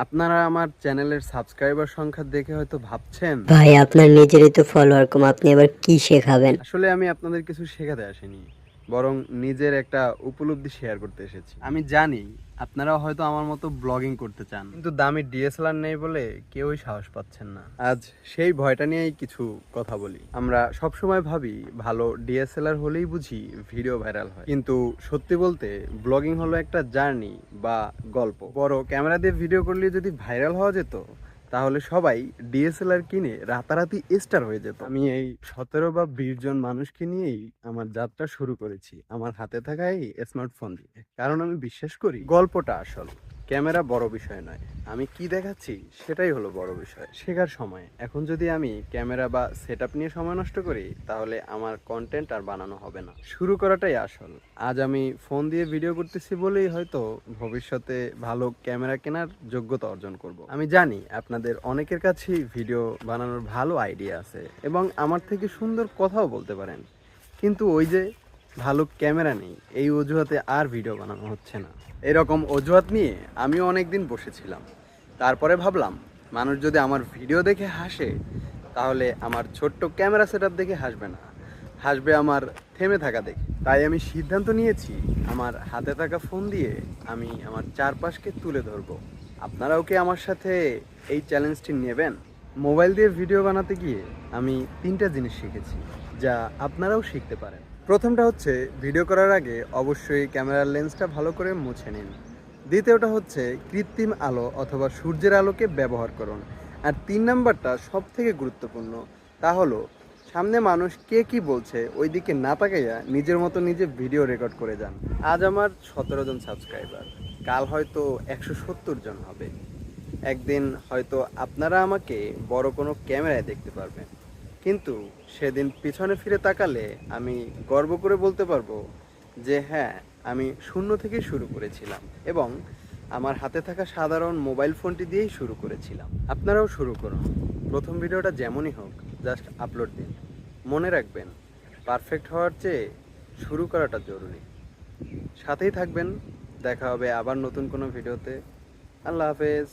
আপনারা আমার চ্যানেলের সাবস্ক্রাইবার সংখ্যা দেখে হয়তো ভাবছেন ভাই আপনার নিজেরই তো ফলোয়ার কম, আপনি এবার কি শেখাবেন? আসলে আমি আপনাদের কিছু শেখাতে আসিনি, বরং নিজের একটা উপলব্ধি শেয়ার করতে এসেছি। আমি জানি আপনারা হয়তো আমার মতো ব্লগিং করতে চান, কিন্তু দামি ডিএসএলআর নেই বলে কেউই সাহস পাচ্ছেন না। আজ সেই ভয়টা নিয়েই কিছু কথা বলি। আমরা সবসময় ভাবি ভালো ডিএসএলআর হলেই বুঝি ভিডিও ভাইরাল হয়, কিন্তু সত্যি বলতে ব্লগিং হলো একটা জার্নি বা গল্প। বড় ক্যামেরা দিয়ে ভিডিও করলে যদি ভাইরাল হওয়া যেত, তাহলে সবাই ডিএসএলআর কিনে রাতারাতি স্টার হয়ে যেত। আমি এই 17 বা 20 জন মানুষকে নিয়েই আমার যাত্রা শুরু করেছি, আমার হাতে থাকা এই স্মার্টফোন দিয়ে। কারণ আমি বিশ্বাস করি গল্পটা আসল, ক্যামেরা বড় বিষয় নয়, আমি কি দেখাচ্ছি সেটাই হলো বড় বিষয়। শেখার সময় এখন যদি আমি ক্যামেরা বা সেটআপ নিয়ে সময় নষ্ট করি, তাহলে আমার কন্টেন্ট আর বানানো হবে না। শুরু করাটাই আসল। আজ আমি ফোন দিয়ে ভিডিও করতেছি বলেই হয়তো ভবিষ্যতে ভালো ক্যামেরা কেনার যোগ্যতা অর্জন করব। আমি জানি আপনাদের অনেকের কাছেই ভিডিও বানানোর ভালো আইডিয়া আছে এবং আমার থেকে সুন্দর কথাও বলতে পারেন, কিন্তু ওই যে ভালো ক্যামেরা নেই, এই অজুহাতে আর ভিডিও বানানো হচ্ছে না। এরকম অজুহাত নিয়ে আমিও অনেক দিন বসেছিলাম। তারপরে ভাবলাম, মানুষ যদি আমার ভিডিও দেখে হাসে, তাহলে আমার ছোট্ট ক্যামেরা সেটআপ দেখে হাসবে না, হাসবে আমার থেমে থাকা দেখে। তাই আমি সিদ্ধান্ত নিয়েছি, আমার হাতে থাকা ফোন দিয়ে আমি আমার চারপাশকে তুলে ধরবো। আপনারাও কি আমার সাথে এই চ্যালেঞ্জটি নেবেন? মোবাইল দিয়ে ভিডিও বানাতে গিয়ে আমি 3টা জিনিস শিখেছি, যা আপনারাও শিখতে পারেন। প্রথমটা হচ্ছে, ভিডিও করার আগে অবশ্যই ক্যামেরার লেন্সটা ভালো করে মুছে নিন। দ্বিতীয়টা হচ্ছে, কৃত্রিম আলো অথবা সূর্যের আলোকে ব্যবহার করুন। আর 3 নাম্বারটা সব থেকে গুরুত্বপূর্ণ, তা হলো সামনে মানুষ কে কি বলছে ওই দিকে না তাকাইয়া নিজের মতো নিজে ভিডিও রেকর্ড করে যান। আজ আমার 17 জন সাবস্ক্রাইবার, কাল হয়তো 170 জন হবে। একদিন হয়তো আপনারা আমাকে বড় কোনো ক্যামেরায় দেখতে পারবেন, কিন্তু সেদিন পিছনে ফিরে তাকালে আমি গর্ব করে বলতে পারবো যে হ্যাঁ, আমি শূন্য থেকে শুরু করেছিলাম এবং আমার হাতে থাকা সাধারণ মোবাইল ফোনটি দিয়েই শুরু করেছিলাম। আপনারাও শুরু করুন। প্রথম ভিডিওটা যেমনই হোক, জাস্ট আপলোড দিন। মনে রাখবেন, পারফেক্ট হওয়ার চেয়ে শুরু করাটা জরুরি। সাথেই থাকবেন। দেখা হবে আবার নতুন কোনো ভিডিওতে। আল্লাহ হাফেজ।